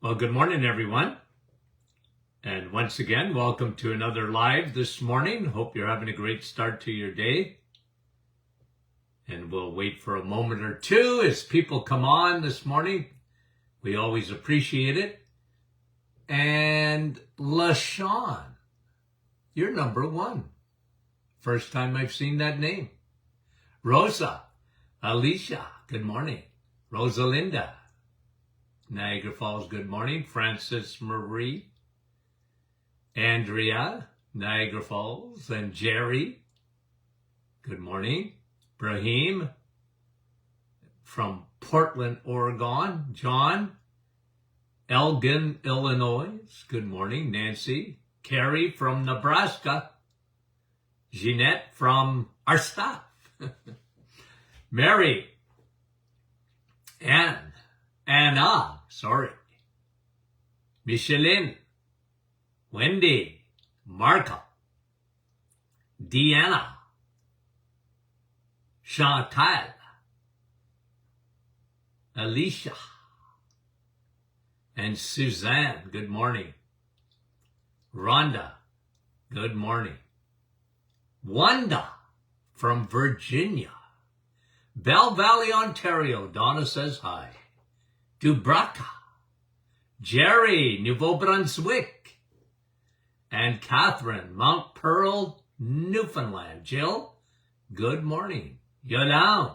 Well, good morning, everyone. And once again, welcome to another live this morning. Hope you're having a great start to your day. And we'll wait for a moment or two as people come on this morning. We always appreciate it. And LaShawn, you're number one. First time I've seen that name. Rosa, Alicia, good morning. Rosalinda, Niagara Falls, good morning. Francis Marie, Andrea, Niagara Falls, and Jerry, good morning. Brahim from Portland, Oregon. John, Elgin, Illinois, good morning. Nancy, Carrie from Nebraska. Jeanette from our staff. Mary, Anna, Micheline, Wendy, Marka, Deanna, Chantal, Alicia, and Suzanne, good morning. Rhonda, good morning. Wanda from Virginia. Bell Valley, Ontario, Donna says hi. Dubraca, Jerry, Nouveau-Brunswick, and Catherine, Mount Pearl, Newfoundland. Jill, good morning. Yolande,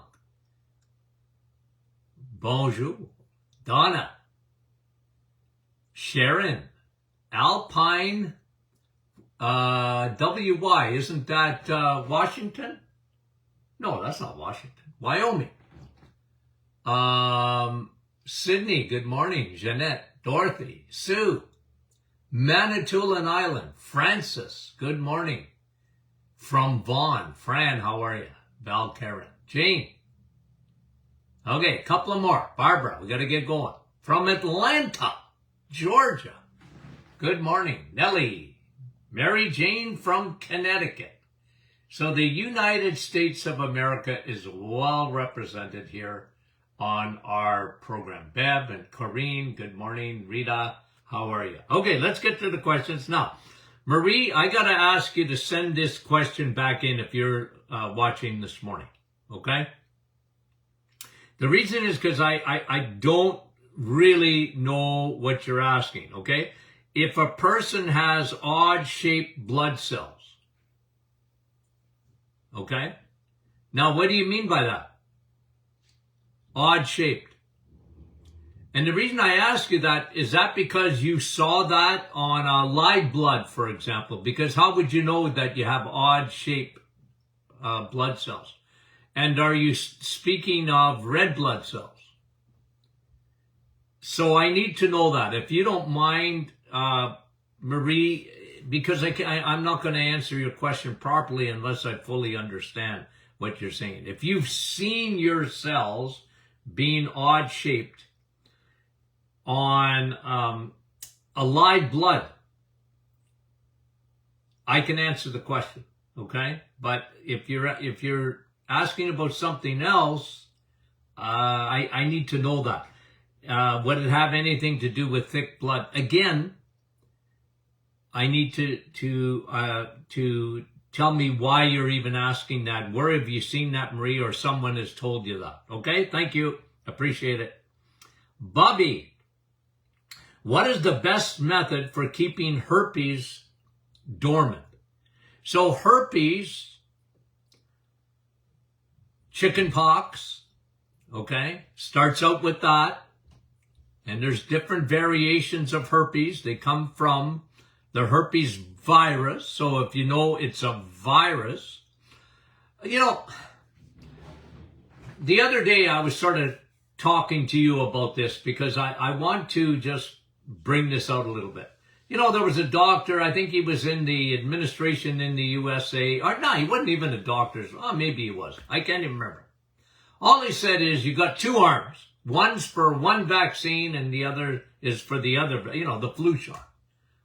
bonjour. Donna, Sharon, Alpine, WY, isn't that Washington? No, that's not Washington. Wyoming. Sydney, good morning. Jeanette, Dorothy, Sue, Manitoulin Island. Francis, good morning. From Vaughan. Fran, how are you? Val Karen. Jane. Okay, a couple of more. Barbara, we got to get going. From Atlanta, Georgia. Good morning. Nellie. Mary Jane from Connecticut. So the United States of America is well represented here on our program. Bev and Corrine, good morning. Rita, how are you? Okay, let's get to the questions now. Marie, I got to ask you to send this question back in if you're watching this morning, okay? The reason is because I don't really know what you're asking, okay? If a person has odd-shaped blood cells, okay? Now, what do you mean by that? Odd-shaped. And the reason I ask you that is that because you saw that on a live blood, for example, because how would you know that you have odd-shaped blood cells? And are you speaking of red blood cells? So I need to know that. If you don't mind, Marie, because I'm not going to answer your question properly unless I fully understand what you're saying. If you've seen your cells being odd-shaped on a live blood, I can answer the question, okay? But if you're asking about something else, I need to know that. Would it have anything to do with thick blood? Again, I need to tell me why you're even asking that. Where have you seen that, Marie, or someone has told you that? Okay, thank you. Appreciate it. Bobby, what is the best method for keeping herpes dormant? So herpes, chickenpox, okay, starts out with that. And there's different variations of herpes. They come from the herpes virus. So if you know it's a virus, you know, the other day I was sort of talking to you about this because I want to just bring this out a little bit. You know, there was a doctor, I think he was in the administration in the USA, or no, he wasn't even a doctor. Oh, maybe he was. I can't even remember. All he said is you got two arms. One's for one vaccine and the other is for the other, you know, the flu shot.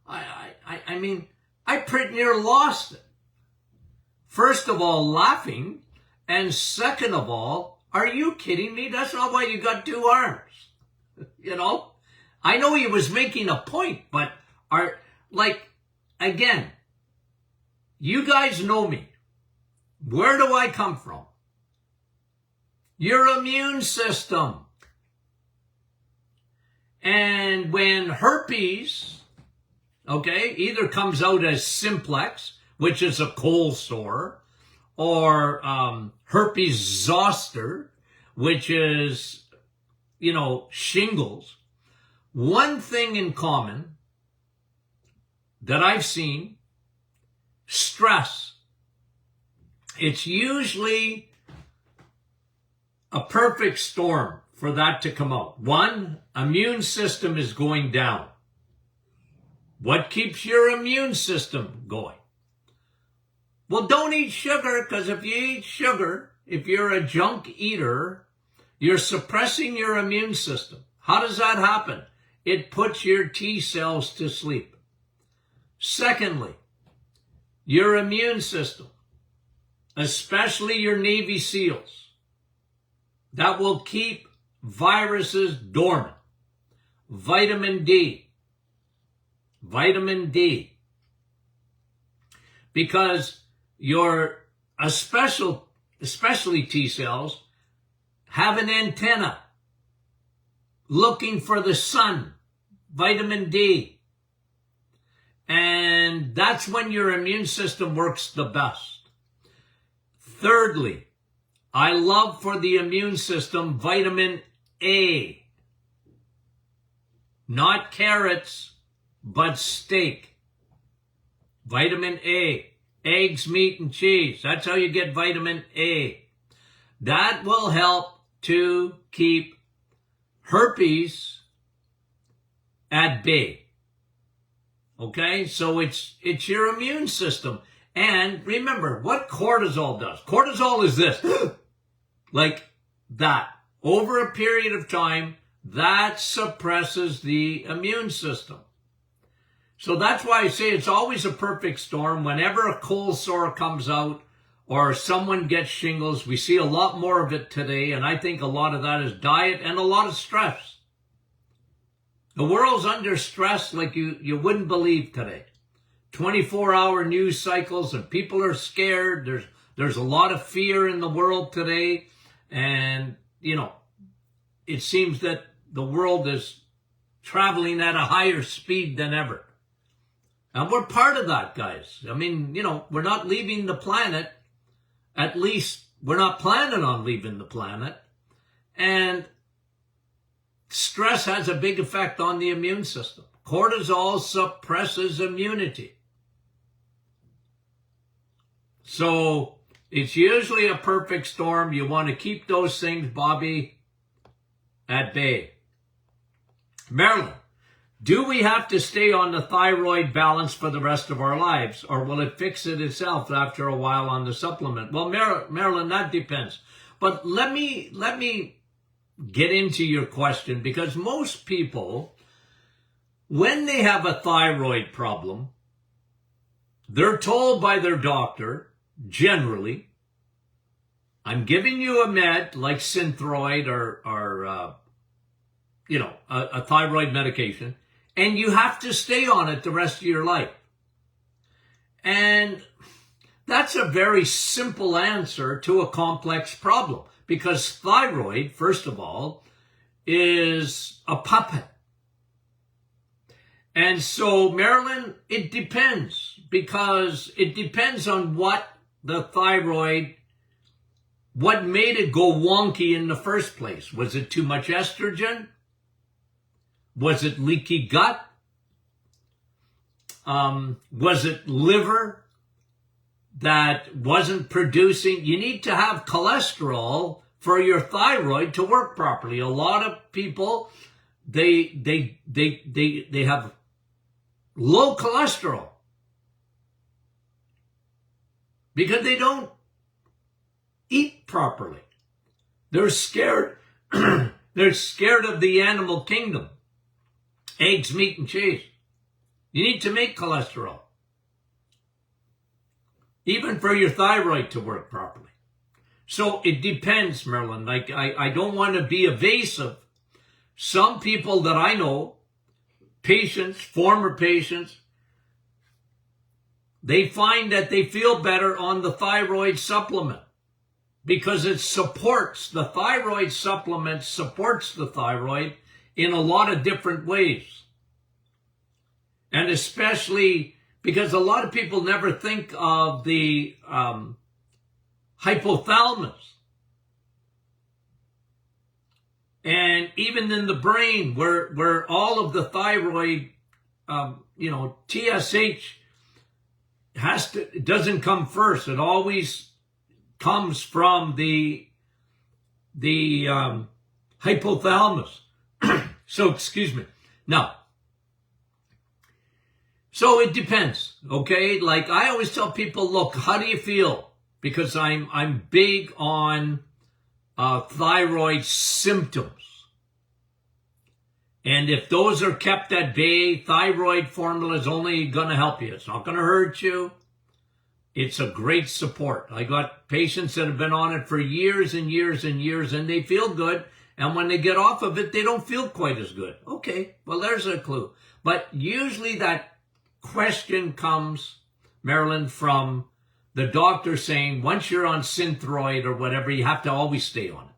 I mean, I pretty near lost it. First of all, laughing. And second of all, are you kidding me? That's not why you got two arms. You know, I know he was making a point, but again, you guys know me. Where do I come from? Your immune system. And when herpes, okay, either comes out as simplex, which is a cold sore, or herpes zoster, which is, shingles. One thing in common that I've seen, stress. It's usually a perfect storm for that to come out. One, immune system is going down. What keeps your immune system going? Well, don't eat sugar, because if you eat sugar, if you're a junk eater, you're suppressing your immune system. How does that happen? It puts your T cells to sleep. Secondly, your immune system, especially your Navy SEALs, that will keep viruses dormant. Vitamin D. Vitamin D. Because your especially T cells have an antenna looking for the sun, vitamin D. And that's when your immune system works the best. Thirdly, I love for the immune system vitamin A. Not carrots, but steak. Vitamin A. Eggs, meat, and cheese. That's how you get vitamin A. That will help to keep herpes at bay. Okay? So it's your immune system. And remember what cortisol does. Cortisol is this. Like that. Over a period of time, that suppresses the immune system. So that's why I say it's always a perfect storm. Whenever a cold sore comes out or someone gets shingles, we see a lot more of it today. And I think a lot of that is diet and a lot of stress. The world's under stress like you wouldn't believe today. 24-hour news cycles, and people are scared. There's a lot of fear in the world today. And, it seems that the world is traveling at a higher speed than ever. And we're part of that, guys. I mean, we're not leaving the planet. At least we're not planning on leaving the planet. And stress has a big effect on the immune system. Cortisol suppresses immunity. So it's usually a perfect storm. You want to keep those things, Bobby, at bay. Marilyn, do we have to stay on the thyroid balance for the rest of our lives, or will it fix it itself after a while on the supplement? Well, Marilyn, that depends. But let me get into your question, because most people, when they have a thyroid problem, they're told by their doctor, generally, I'm giving you a med like Synthroid or a thyroid medication, and you have to stay on it the rest of your life. And that's a very simple answer to a complex problem, because thyroid, first of all, is a puppet. And so, Marilyn, it depends, because it depends on what the thyroid, what made it go wonky in the first place. Was it too much estrogen? Was it leaky gut? Was it liver that wasn't producing? You need to have cholesterol for your thyroid to work properly. A lot of people, they have low cholesterol because they don't eat properly. They're scared. They're scared of the animal kingdom. Eggs, meat, and cheese. You need to make cholesterol, even for your thyroid to work properly. So it depends, Marilyn. Like, I don't want to be evasive. Some people that I know patients, former patients, they find that they feel better on the thyroid supplement because it supports, the thyroid supplement supports the thyroid in a lot of different ways. And especially because a lot of people never think of the hypothalamus. And even in the brain, where all of the thyroid, TSH it doesn't come first. It always comes from the hypothalamus. So, excuse me. Now, so it depends, okay? Like I always tell people, look, how do you feel? Because I'm big on thyroid symptoms. And if those are kept at bay, thyroid formula is only going to help you. It's not going to hurt you. It's a great support. I got patients that have been on it for years and years and years, and they feel good. And when they get off of it, they don't feel quite as good. Okay, well, there's a clue. But usually that question comes, Marilyn, from the doctor saying, once you're on Synthroid or whatever, you have to always stay on it.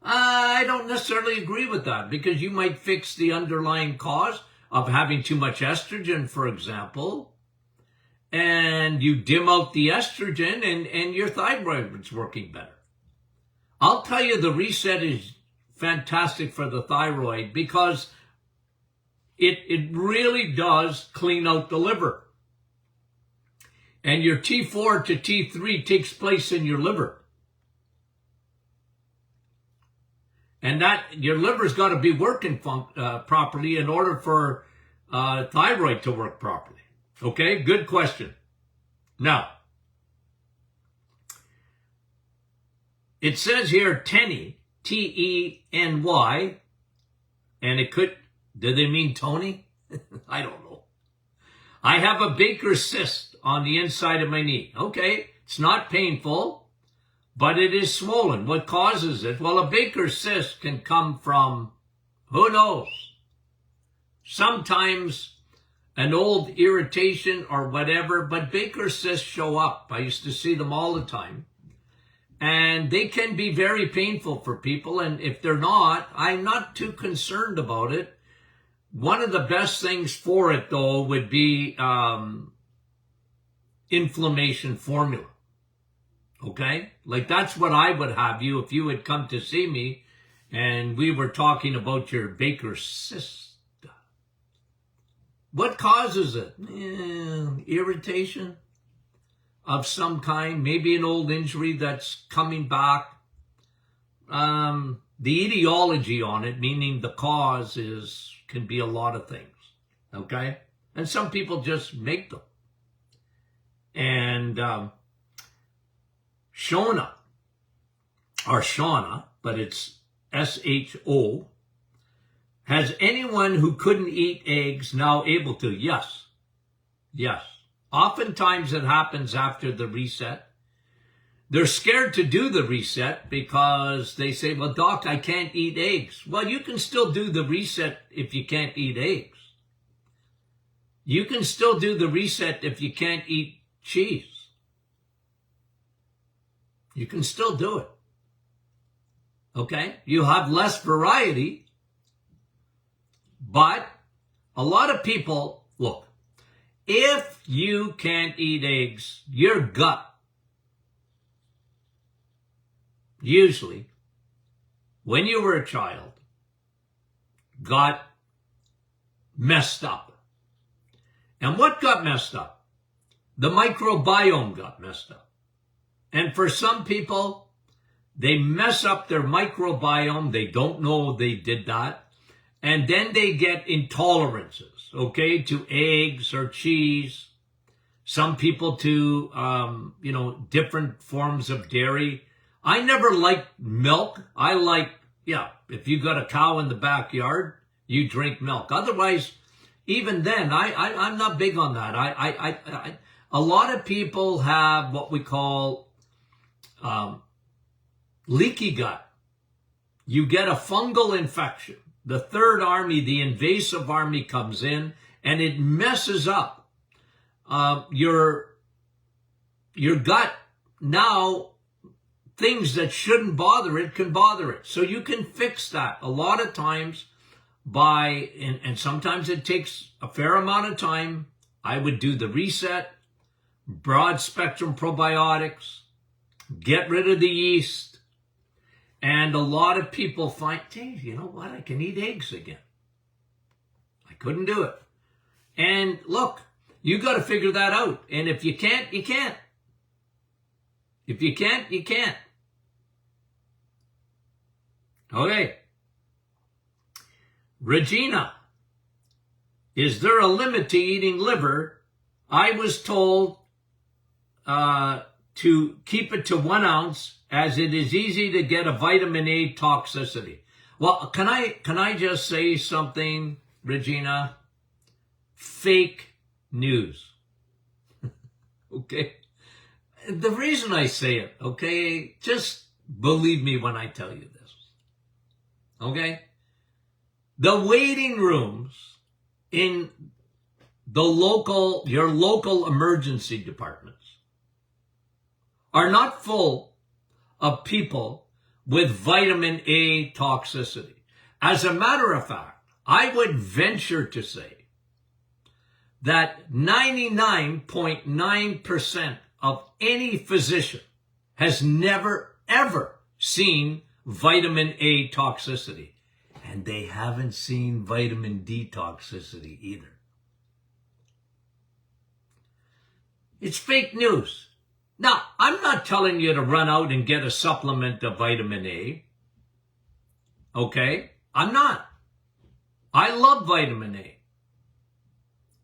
I don't necessarily agree with that because you might fix the underlying cause of having too much estrogen, for example, and you dim out the estrogen and your thyroid is working better. I'll tell you the reset is fantastic for the thyroid because it really does clean out the liver. And your T4 to T3 takes place in your liver. And that your liver's got to be working properly in order for thyroid to work properly. Okay, good question. Now, it says here Teny, T-E-N-Y, and it could, do they mean Tony? I don't know. I have a Baker's cyst on the inside of my knee. Okay, it's not painful, but it is swollen. What causes it? Well, a Baker's cyst can come from, who knows? Sometimes an old irritation or whatever, but Baker's cysts show up. I used to see them all the time. And they can be very painful for people. And if they're not, I'm not too concerned about it. One of the best things for it, though, would be inflammation formula. Okay? Like that's what I would have you if you had come to see me and we were talking about your Baker's cyst. What causes it? Irritation of some kind, maybe an old injury that's coming back. The etiology on it, meaning the cause, can be a lot of things, okay? And some people just make them. And Shauna, but it's S-H-O, has anyone who couldn't eat eggs now able to? Yes. Yes. Oftentimes it happens after the reset. They're scared to do the reset because they say, well, doc, I can't eat eggs. Well, you can still do the reset if you can't eat eggs. You can still do the reset if you can't eat cheese. You can still do it. Okay? You have less variety. But a lot of people, look, if you can't eat eggs, your gut, usually, when you were a child, got messed up. And what got messed up? The microbiome got messed up. And for some people, they mess up their microbiome. They don't know they did that. And then they get intolerances, okay, to eggs or cheese. Some people to, different forms of dairy. I never liked milk. I like, if you got a cow in the backyard, you drink milk. Otherwise, even then, I'm not big on that. A lot of people have what we call leaky gut. You get a fungal infection. The third army, the invasive army, comes in and it messes up your gut. Now, things that shouldn't bother it can bother it. So you can fix that a lot of times by, and sometimes it takes a fair amount of time. I would do the reset, broad spectrum probiotics, get rid of the yeast. And a lot of people find, hey, you know what? I can eat eggs again. I couldn't do it. And look, you got to figure that out. And if you can't, you can't. If you can't, you can't. Okay. Regina, is there a limit to eating liver? I was told to keep it to 1 ounce, as it is easy to get a vitamin A toxicity. Well, can I just say something, Regina? Fake news. Okay? The reason I say it, okay, just believe me when I tell you this. Okay? The waiting rooms in your local emergency departments are not full of people with vitamin A toxicity. As a matter of fact, I would venture to say that 99.9% of any physician has never, ever seen vitamin A toxicity. And they haven't seen vitamin D toxicity either. It's fake news. Now, I'm not telling you to run out and get a supplement of vitamin A. Okay? I'm not. I love vitamin A.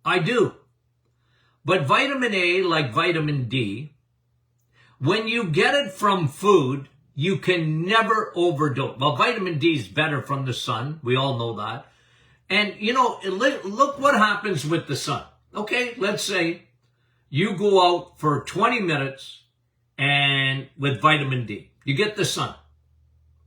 I do. But vitamin A, like vitamin D, when you get it from food, you can never overdose. Well, vitamin D is better from the sun. We all know that. And, you know, look what happens with the sun. Okay, let's say you go out for 20 minutes and with vitamin D. You get the sun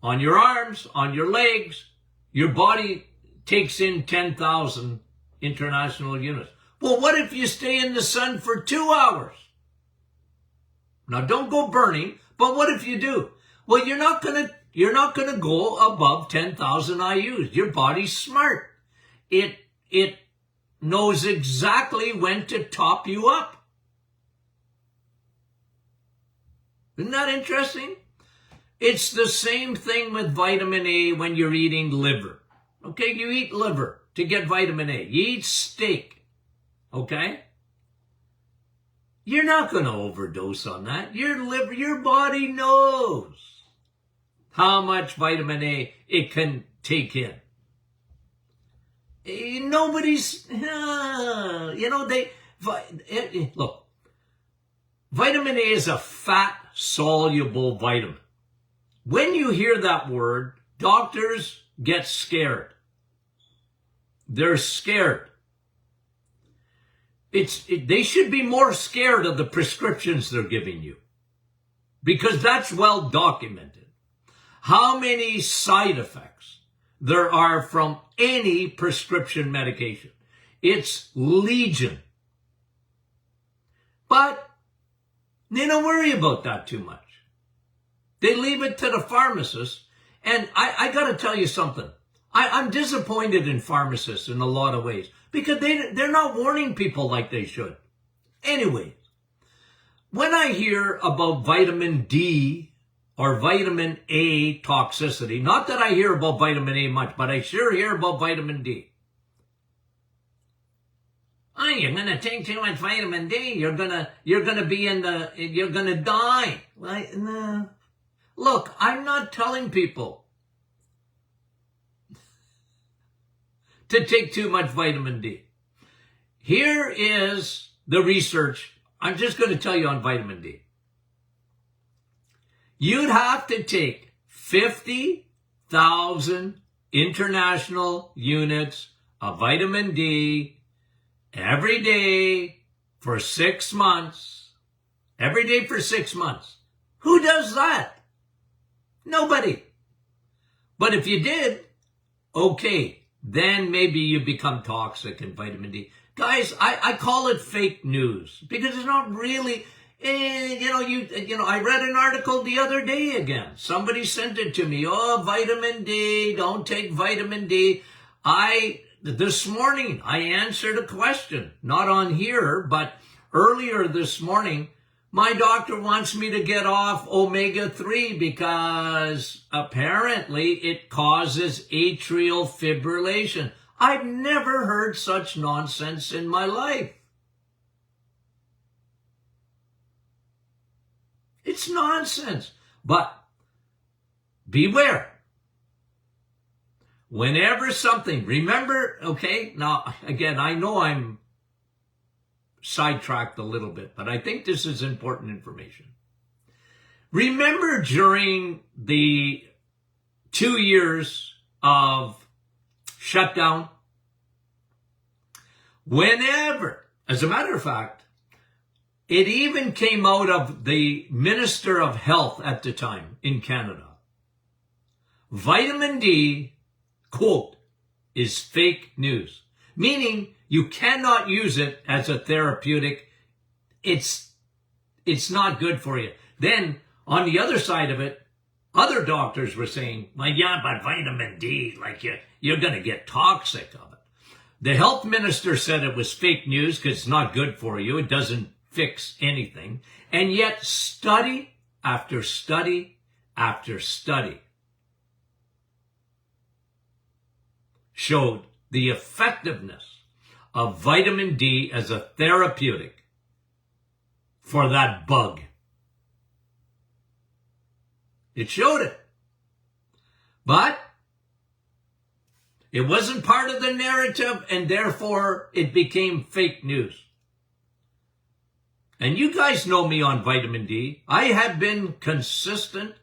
on your arms, on your legs. Your body takes in 10,000 international units. Well, what if you stay in the sun for 2 hours? Now, don't go burning, but what if you do? Well, you're not gonna go above 10,000 IUs. Your body's smart. It knows exactly when to top you up. Isn't that interesting? It's the same thing with vitamin A when you're eating liver. Okay, you eat liver to get vitamin A. You eat steak. Okay? You're not going to overdose on that. Your liver, your body knows how much vitamin A it can take in. Nobody's, look, vitamin A is a fat-soluble vitamin. When you hear that word, doctors get scared. They're scared. They should be more scared of the prescriptions they're giving you, because that's well documented. How many side effects there are from any prescription medication. It's legion. But they don't worry about that too much. They leave it to the pharmacist. And I got to tell you something. I'm disappointed in pharmacists in a lot of ways, because they're not warning people like they should. Anyways, when I hear about vitamin D or vitamin A toxicity, not that I hear about vitamin A much, but I sure hear about vitamin D. Oh, you're going to take too much vitamin D. You're going to die. Like, no. Look, I'm not telling people to take too much vitamin D. Here is the research. I'm just going to tell you on vitamin D. You'd have to take 50,000 international units of vitamin D every day for 6 months. Every day for 6 months. Who does that? Nobody. But if you did, okay, then maybe you become toxic in vitamin D. Guys, I call it fake news because it's not really, I read an article the other day again. Somebody sent it to me. Oh, vitamin D, don't take vitamin D. This morning, I answered a question, not on here, but earlier this morning, my doctor wants me to get off omega-3 because apparently it causes atrial fibrillation. I've never heard such nonsense in my life. It's nonsense. But beware. Whenever something, remember, okay, now again, I know I'm sidetracked a little bit, but I think this is important information. Remember during the 2 years of shutdown, whenever, as a matter of fact, it even came out of the Minister of Health at the time in Canada. Vitamin D, quote, is fake news, meaning you cannot use it as a therapeutic. It's not good for you. Then on the other side of it, other doctors were saying, well, yeah, but vitamin D, like you're going to get toxic of it. The health minister said it was fake news because it's not good for you. It doesn't fix anything. And yet study after study after study showed the effectiveness of vitamin D as a therapeutic for that bug. It showed it. But it wasn't part of the narrative, and therefore it became fake news. And you guys know me on vitamin D. I have been consistent.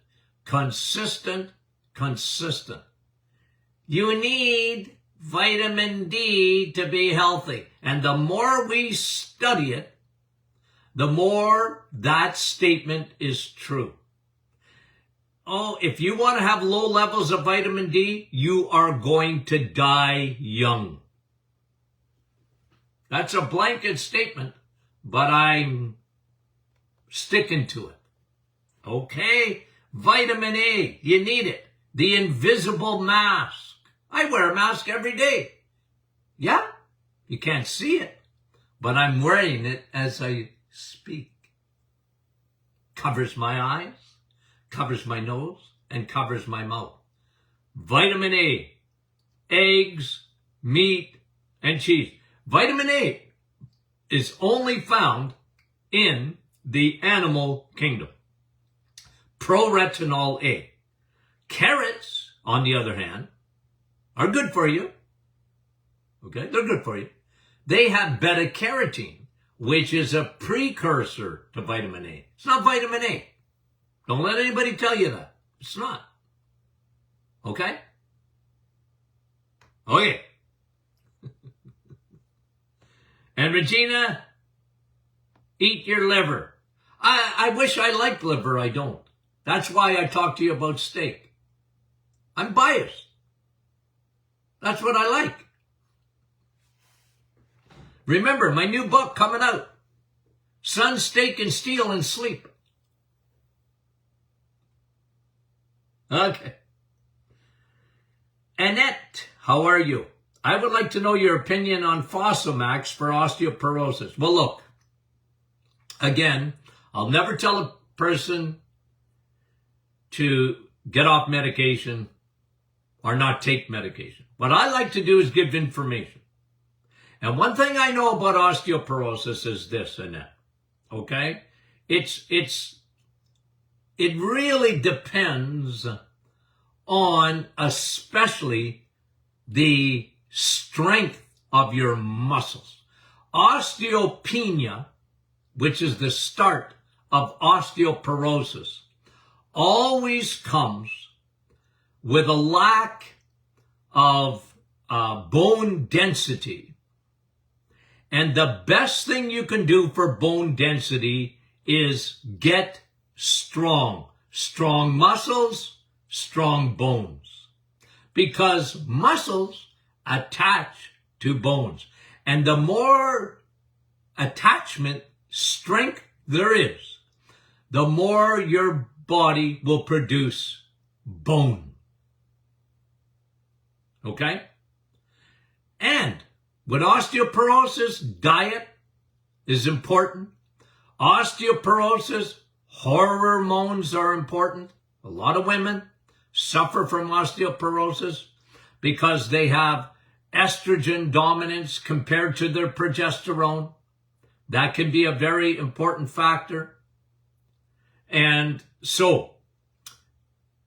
You need vitamin D to be healthy. And the more we study it, the more that statement is true. Oh, if you want to have low levels of vitamin D, you are going to die young. That's a blanket statement, but I'm sticking to it. Okay, vitamin A, you need it. The invisible mask. I wear a mask every day. Yeah, you can't see it, but I'm wearing it as I speak. Covers my eyes, covers my nose, and covers my mouth. Vitamin A, eggs, meat, and cheese. Vitamin A is only found in the animal kingdom. Proretinol A. Carrots, on the other hand, are good for you. Okay, they're good for you. They have beta-carotene, which is a precursor to vitamin A. It's not vitamin A. Don't let anybody tell you that. It's not. Okay? Okay. And Regina, eat your liver. I wish I liked liver. I don't. That's why I talk to you about steak. I'm biased. That's what I like. Remember, my new book coming out. Sun, Steak, and Steel and Sleep. Okay. Annette, how are you? I would like to know your opinion on Fosamax for osteoporosis. Well, look, again, I'll never tell a person to get off medication or not take medication. What I like to do is give information. And one thing I know about osteoporosis is this, Annette. Okay? It really depends on especially the strength of your muscles. Osteopenia, which is the start of osteoporosis, always comes with a lack of bone density. And the best thing you can do for bone density is get strong. Strong muscles, strong bones. because muscles attach to bones. And the more attachment strength there is, the more your body will produce bone. Okay? And with osteoporosis, diet is important. Osteoporosis, hormones are important. A lot of women suffer from osteoporosis because they have estrogen dominance compared to their progesterone. That can be a very important factor. And so,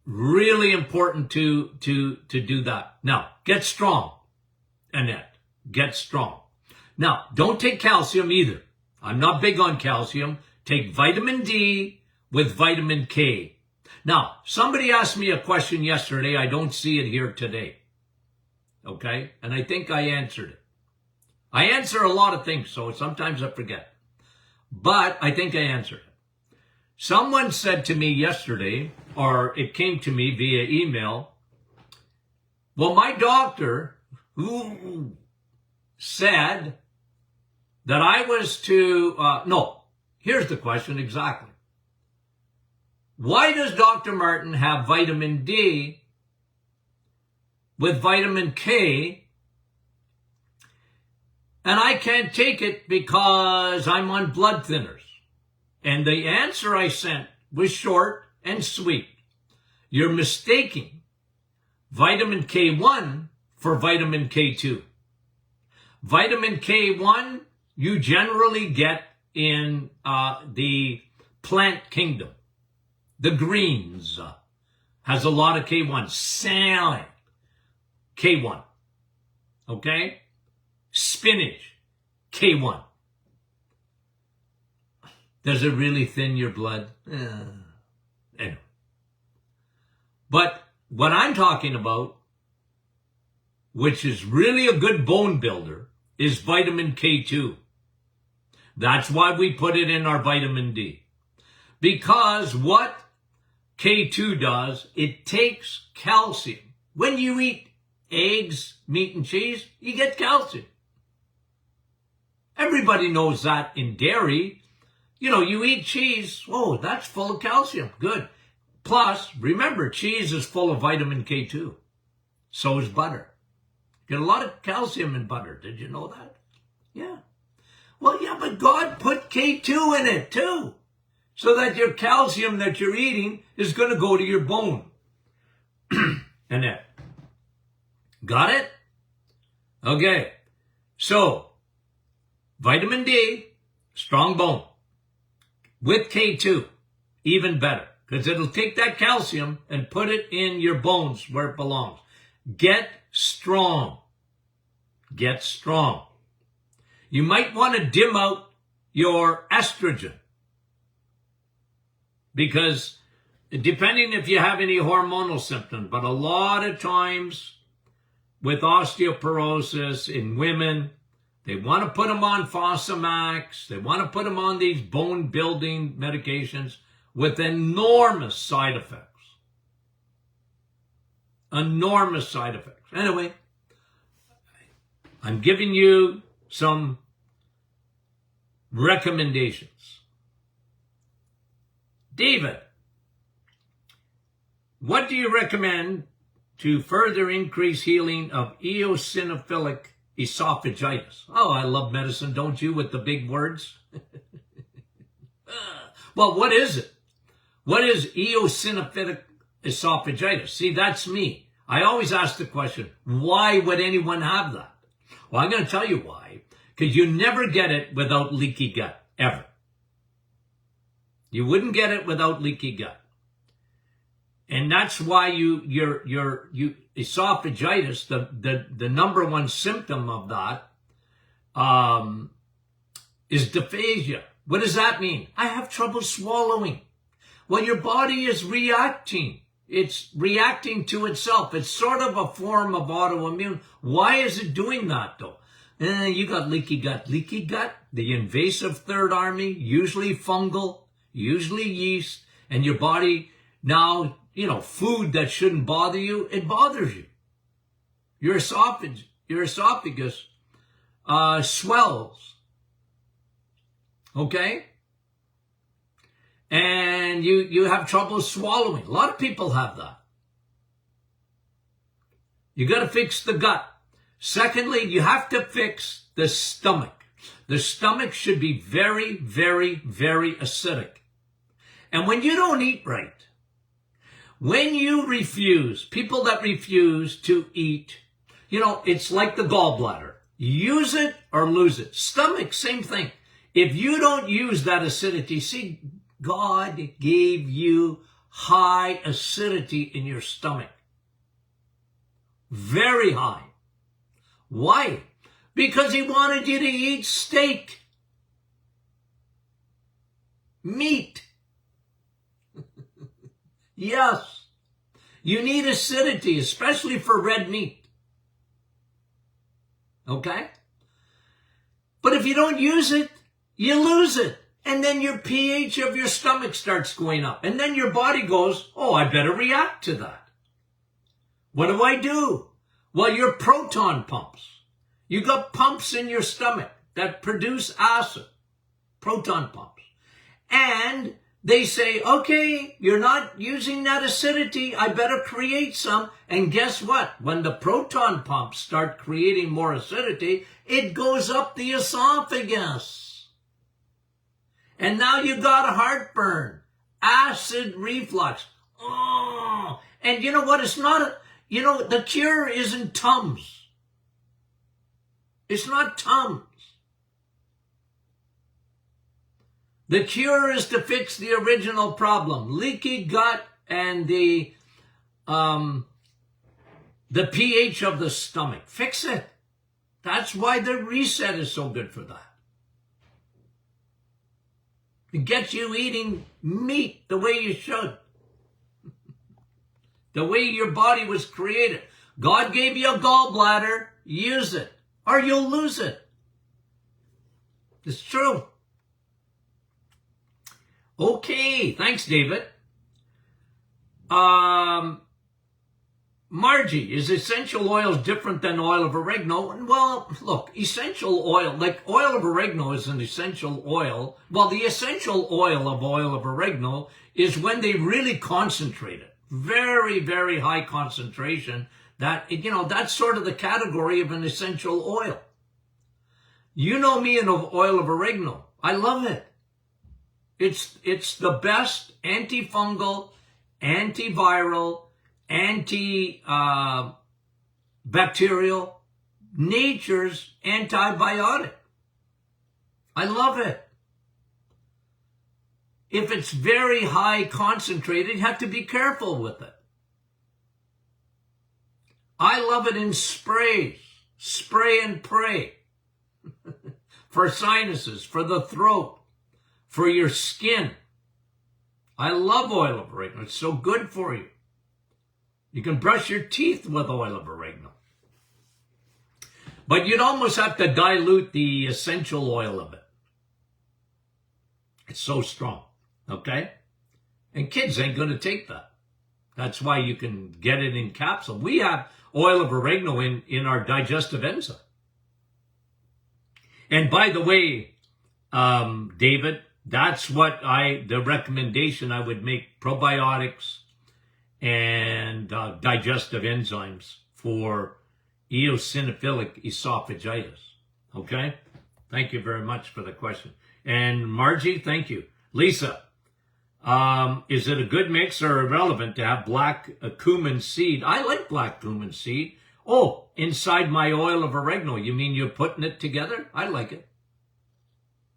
really important to do that. Now, get strong, Annette. Get strong. Now, don't take calcium either. I'm not big on calcium. Take vitamin D with vitamin K. Now, somebody asked me a question yesterday. I don't see it here today. Okay? And I think I answered it. I answer a lot of things, so sometimes I forget. But I think I answered it. Someone said to me yesterday, or it came to me via email, well, my doctor, who said that I was to, no, here's the question exactly. Why does Dr. Martin have vitamin D with vitamin K and I can't take it because I'm on blood thinners? And the answer I sent was short and sweet. You're mistaking vitamin K1 for vitamin K2. Vitamin K1 you generally get in the plant kingdom. The greens has a lot of K1. Salad, K1. Okay? Spinach, K1. Does it really thin your blood? Anyway. But what I'm talking about, which is really a good bone builder, is vitamin K2. That's why we put it in our vitamin D. Because what K2 does, it takes calcium. When you eat eggs, meat, and cheese, you get calcium. Everybody knows that in dairy. You know, you eat cheese, oh, that's full of calcium. Good. Plus, remember, cheese is full of vitamin K2. So is butter. You get a lot of calcium in butter. Did you know that? Yeah. Well, yeah, but God put K2 in it too. So that your calcium that you're eating is going to go to your bone. Annette. Got it? Okay. So, vitamin D, strong bone. With K2, even better. Because it'll take that calcium and put it in your bones where it belongs. Get strong. Get strong. You might want to dim out your estrogen. Because depending if you have any hormonal symptoms, but a lot of times with osteoporosis in women, they want to put them on Fosamax. They want to put them on these bone building medications with enormous side effects. Enormous side effects. Anyway, I'm giving you some recommendations. David, what do you recommend to further increase healing of eosinophilic esophagitis? Oh, I love medicine, don't you, with the big words? Well, what is it? What is eosinophilic esophagitis? See, that's me. I always ask the question, why would anyone have that? Well, I'm going to tell you why. Because you never get it without leaky gut, ever. You wouldn't get it without leaky gut. And that's why your esophagitis, the number one symptom of that, is dysphagia. What does that mean? I have trouble swallowing. Well, your body is reacting. It's reacting to itself. It's sort of a form of autoimmune. Why is it doing that, though? You got leaky gut. Leaky gut, the invasive third army, usually fungal, usually yeast, and your body now, food that shouldn't bother you, it bothers you. Your esophagus swells. Okay? And you have trouble swallowing. A lot of people have that. You got to fix the gut. Secondly, you have to fix the stomach. The stomach should be very, very, very acidic. And when you don't eat right, when you refuse, people that refuse to eat, it's like the gallbladder. Use it or lose it. Stomach, same thing. If you don't use that acidity, see, God gave you high acidity in your stomach. Very high. Why? Because he wanted you to eat steak, meat. Yes. You need acidity, especially for red meat. Okay? But if you don't use it, you lose it. And then your pH of your stomach starts going up. And then your body goes, oh, I better react to that. What do? Well, your proton pumps. You got pumps in your stomach that produce acid. Proton pumps. And they say, okay, you're not using that acidity. I better create some. And guess what? When the proton pumps start creating more acidity, it goes up the esophagus. And now you got a heartburn, acid reflux. Oh, and you know what? It's not, the cure isn't Tums. It's not Tums. The cure is to fix the original problem, leaky gut and the pH of the stomach. Fix it. That's why the reset is so good for that. It gets you eating meat the way you should. The way your body was created. God gave you a gallbladder. Use it. Or you'll lose it. It's true. Okay. Thanks, David. Margie, is essential oil different than oil of oregano? Well, look, essential oil, like oil of oregano is an essential oil. Well, the essential oil of oregano is when they really concentrate it. Very, very high concentration. That's sort of the category of an essential oil. You know me and oil of oregano. I love it. It's the best antifungal, antiviral, antibacterial, nature's antibiotic. I love it. If it's very high concentrated, you have to be careful with it. I love it in sprays, spray and pray, for sinuses, for the throat, for your skin. I love oil of oregano. It's so good for you. You can brush your teeth with oil of oregano. But you'd almost have to dilute the essential oil of it. It's so strong, okay? And kids ain't going to take that. That's why you can get it in capsule. We have oil of oregano in our digestive enzyme. And by the way, David, that's what the recommendation I would make, probiotics and digestive enzymes for eosinophilic esophagitis. Okay? Thank you very much for the question. And Margie, thank you. Lisa, is it a good mix or irrelevant to have black cumin seed? I like black cumin seed. Oh, inside my oil of oregano. You mean you're putting it together? I like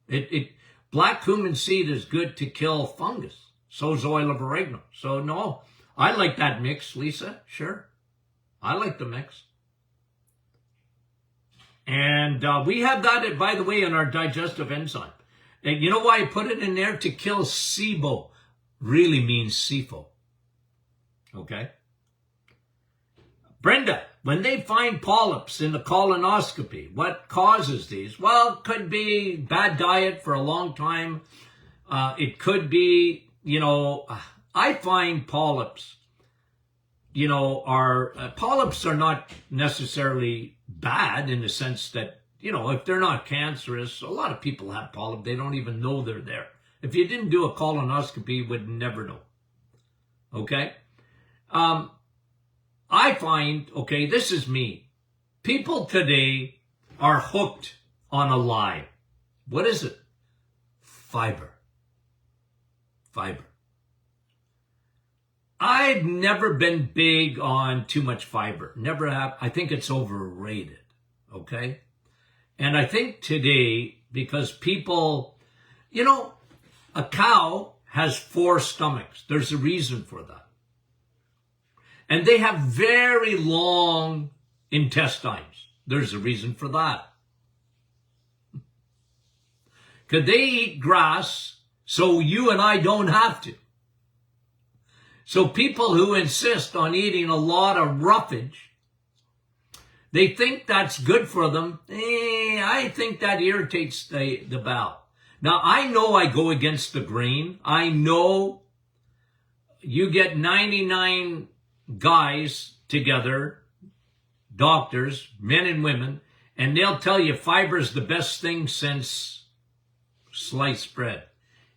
it. Black cumin seed is good to kill fungus. So's oil of oregano. So no, I like that mix, Lisa. Sure. I like the mix. And we have that, by the way, in our digestive enzyme. And you know why I put it in there? To kill SIBO. Really means SIFO. Okay? Brenda, when they find polyps in the colonoscopy, what causes these? Well, it could be bad diet for a long time. It could be, I find polyps. polyps are not necessarily bad in the sense that, if they're not cancerous, a lot of people have polyps. They don't even know they're there. If you didn't do a colonoscopy, you would never know. Okay? I find, this is me. People today are hooked on a lie. What is it? Fiber. Fiber. I've never been big on too much fiber. Never have. I think it's overrated. Okay? And I think today, because people, a cow has 4 stomachs. There's a reason for that. And they have very long intestines. There's a reason for that. Could they eat grass so you and I don't have to? So people who insist on eating a lot of roughage, they think that's good for them. I think that irritates the bowel. Now, I know I go against the grain. I know you get 99 guys together, doctors, men and women, and they'll tell you fiber is the best thing since sliced bread.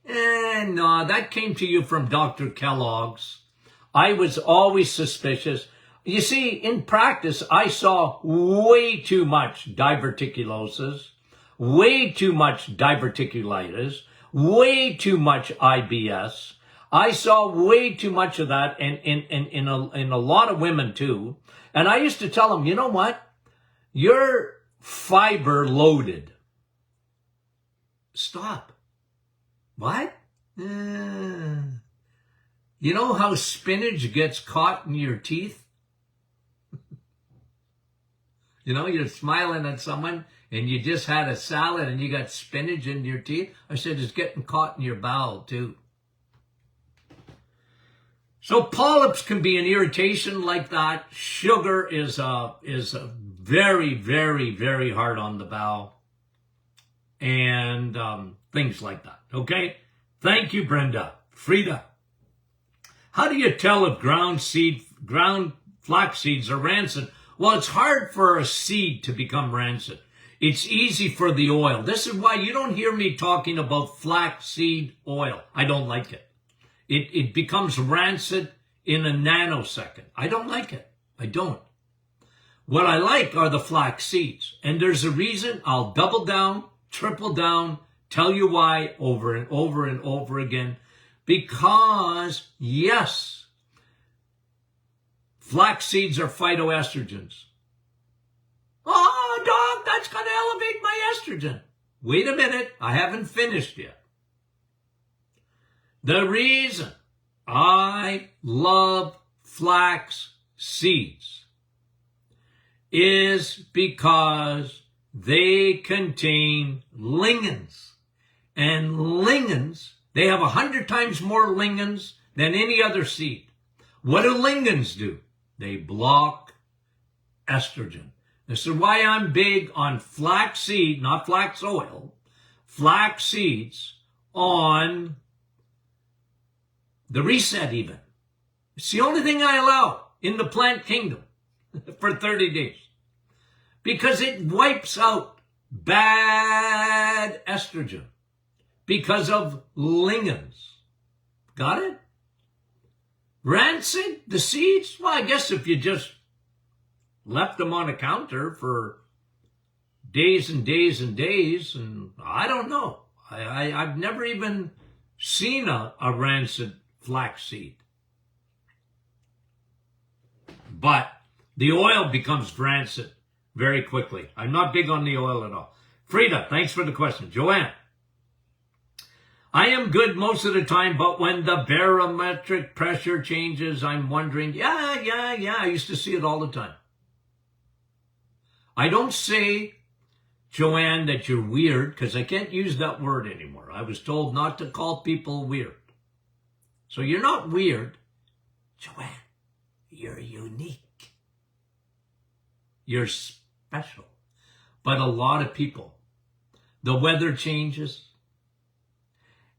No, that came to you from Dr. Kellogg's. I was always suspicious. You see, in practice, I saw way too much diverticulosis, way too much diverticulitis, way too much IBS. I saw way too much of that in a lot of women too. And I used to tell them, you know what? You're fiber loaded. Stop. What? You know how spinach gets caught in your teeth? You're smiling at someone and you just had a salad and you got spinach in your teeth. I said, it's getting caught in your bowel too. So polyps can be an irritation like that. Sugar is a very, very, very hard on the bowel. And things like that. Okay? Thank you, Brenda. Frida. How do you tell if ground flax seeds are rancid? Well, it's hard for a seed to become rancid. It's easy for the oil. This is why you don't hear me talking about flaxseed oil. I don't like it. It becomes rancid in a nanosecond. I don't like it. I don't. What I like are the flax seeds. And there's a reason. I'll double down, triple down, tell you why over and over and over again. Because, yes, flax seeds are phytoestrogens. Oh, Doc, that's going to elevate my estrogen. Wait a minute. I haven't finished yet. The reason I love flax seeds is because they contain lignans. And lignans, they have 100 times more lignans than any other seed. What do lignans do? They block estrogen. This is why I'm big on flaxseed, not flax oil, flax seeds on the reset even. It's the only thing I allow in the plant kingdom for 30 days. Because it wipes out bad estrogen because of lignans. Got it? Rancid, the seeds? Well, I guess if you just left them on a counter for days and days and days, and I don't know. I've never even seen a rancid flaxseed. But the oil becomes rancid very quickly. I'm not big on the oil at all. Frida, thanks for the question. Joanne, I am good most of the time, but when the barometric pressure changes, I'm wondering, yeah, I used to see it all the time. I don't say, Joanne, that you're weird, because I can't use that word anymore. I was told not to call people weird. So you're not weird. Joanne, you're unique. You're special. But a lot of people, the weather changes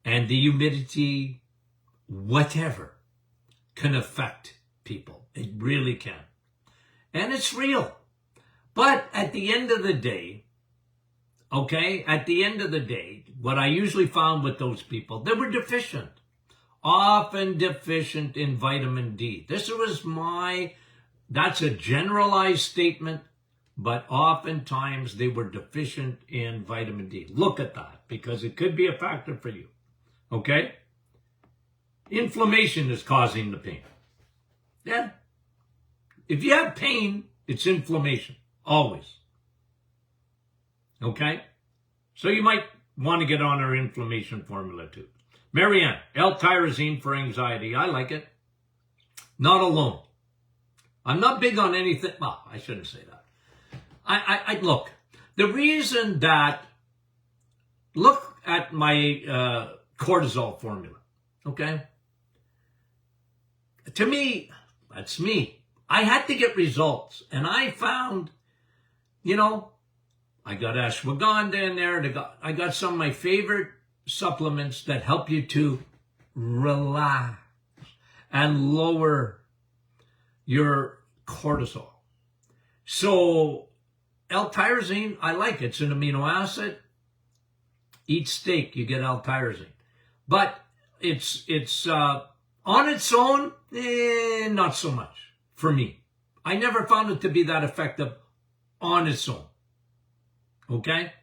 and the humidity, whatever, can affect people. It really can. And it's real. But at the end of the day, okay, at the end of the day, what I usually found with those people, they were deficient. Often deficient in vitamin D. That's a generalized statement, but oftentimes they were deficient in vitamin D. Look at that, because it could be a factor for you. Okay? Inflammation is causing the pain. Yeah. If you have pain, it's inflammation. Always. Okay? So you might want to get on our inflammation formula too. Marianne, L-tyrosine for anxiety. I like it. Not alone. I'm not big on anything. Well, I shouldn't say that. I look. The reason that, look at my cortisol formula. Okay? To me, that's me. I had to get results. And I found, I got ashwagandha in there. I got some of my favorite supplements that help you to relax and lower your cortisol. So L-tyrosine, I like it. It's an amino acid. Eat steak, you get L-tyrosine. But it's on its own, not so much for me. I never found it to be that effective on its own. Okay?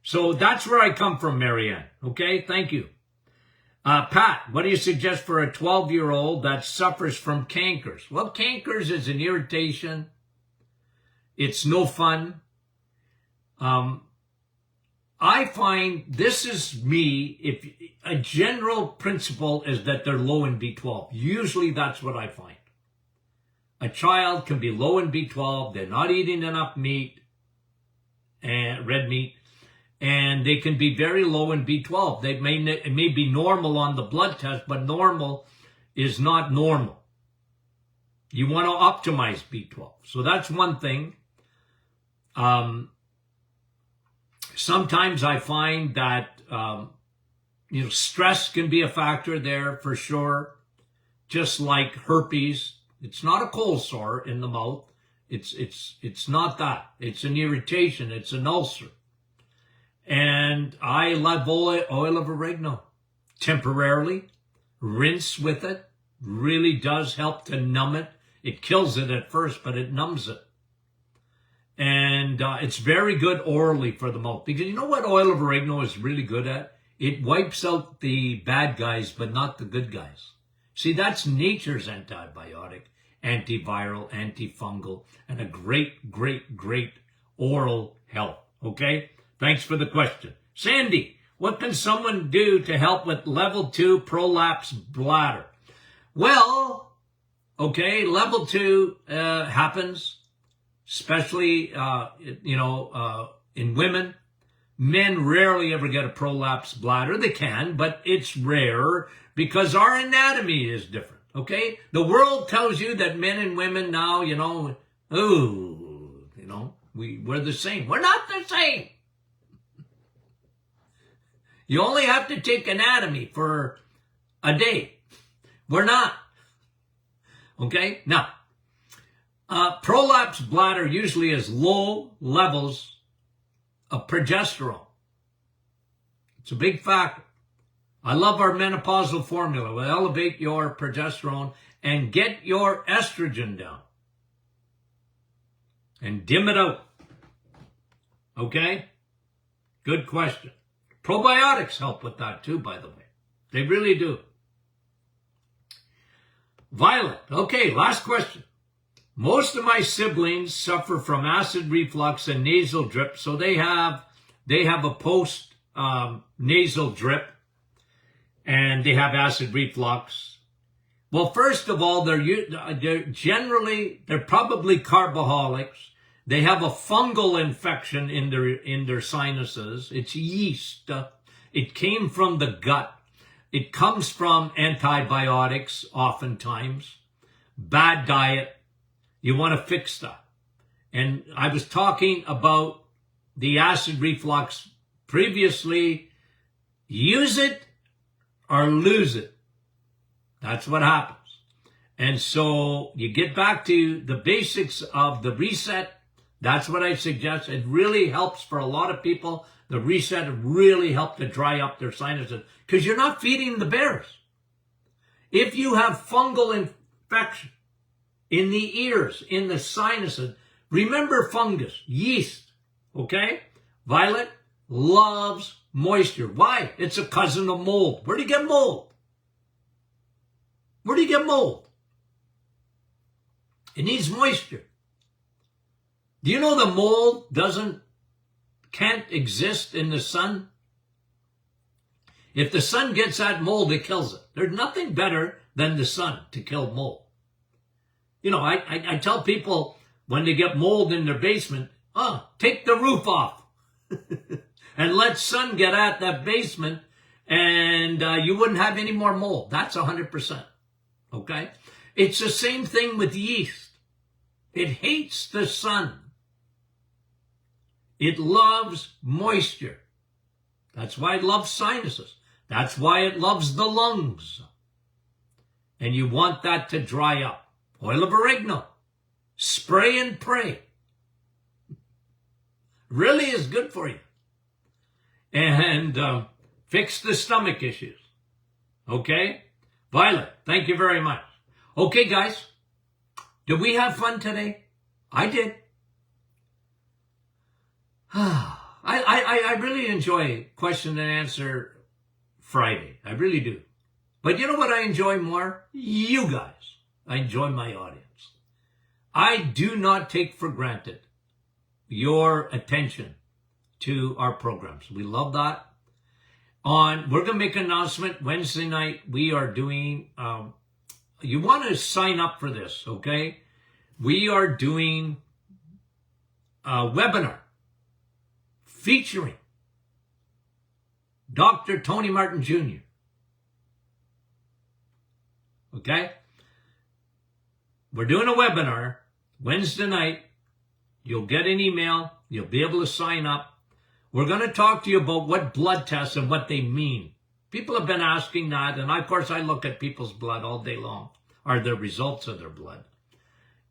So that's where I come from, Marianne. Okay? Thank you. Pat, what do you suggest for a 12-year-old that suffers from cankers? Well, cankers is an irritation. It's no fun. I find, this is me, if a general principle is that they're low in B12. Usually that's what I find. A child can be low in B12. They're not eating enough meat, and red meat, and they can be very low in B12. It may be normal on the blood test, but normal is not normal. You want to optimize B12. So that's one thing. Sometimes I find that, stress can be a factor there for sure. Just like herpes. It's not a cold sore in the mouth. It's not that. It's an irritation. It's an ulcer. And I love oil of oregano. Temporarily. Rinse with it. Really does help to numb it. It kills it at first, but it numbs it. And it's very good orally for the mouth. Because you know what oil of oregano is really good at? It wipes out the bad guys, but not the good guys. See, that's nature's antibiotic, antiviral, antifungal, and a great, great, great oral health. Okay? Thanks for the question. Sandy, what can someone do to help with level 2 prolapse bladder? Well, okay, level 2 happens, especially, in women. Men rarely ever get a prolapse bladder. They can, but it's rare because our anatomy is different, okay? The world tells you that men and women now, we're the same. We're not the same. You only have to take anatomy for a day. We're not. Okay? Now, prolapse bladder usually has low levels of progesterone. It's a big factor. I love our menopausal formula. We'll elevate your progesterone and get your estrogen down. And dim it out. Okay? Good question. Probiotics help with that too, by the way. They really do. Violet. Okay, last question. Most of my siblings suffer from acid reflux and nasal drip, so they have a post nasal drip, and they have acid reflux. Well, first of all, they're probably carboholics. They have a fungal infection in their sinuses. It's yeast. It came from the gut. It comes from antibiotics oftentimes. Bad diet. You want to fix that. And I was talking about the acid reflux previously. Use it or lose it. That's what happens. And so you get back to the basics of the reset. That's what I suggest. It really helps for a lot of people. The reset really helps to dry up their sinuses because you're not feeding the bears. If you have fungal infection in the ears, in the sinuses, remember fungus, yeast, okay? Violet loves moisture. Why? It's a cousin of mold. Where do you get mold? Where do you get mold? It needs moisture. Do you know the mold can't exist in the sun? If the sun gets that mold, it kills it. There's nothing better than the sun to kill mold. You know, I tell people when they get mold in their basement, take the roof off and let sun get at that basement and you wouldn't have any more mold. That's 100%. Okay? It's the same thing with yeast. It hates the sun. It loves moisture. That's why it loves sinuses. That's why it loves the lungs. And you want that to dry up. Oil of oregano. Spray and pray. Really is good for you. And fix the stomach issues. Okay? Violet, thank you very much. Okay, guys. Did we have fun today? I did. I really enjoy question and answer Friday. I really do. But you know what I enjoy more? You guys. I enjoy my audience. I do not take for granted your attention to our programs. We love that. We're going to make an announcement Wednesday night. We are doing, you want to sign up for this, okay? We are doing a webinar featuring Dr. Tony Martin Jr. Okay? We're doing a webinar Wednesday night. You'll get an email. You'll be able to sign up. We're going to talk to you about what blood tests and what they mean. People have been asking that, and of course I look at people's blood all day long, or the results of their blood.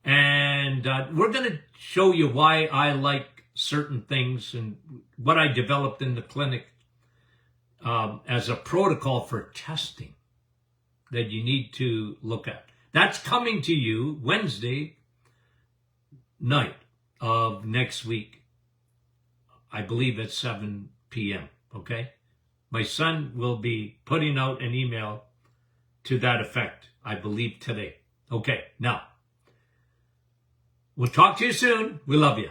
And we're going to show you why I like certain things and what I developed in the clinic as a protocol for testing that you need to look at. That's coming to you Wednesday night of next week. I believe at 7 p.m., okay? My son will be putting out an email to that effect, I believe today. Okay, now, we'll talk to you soon. We love you.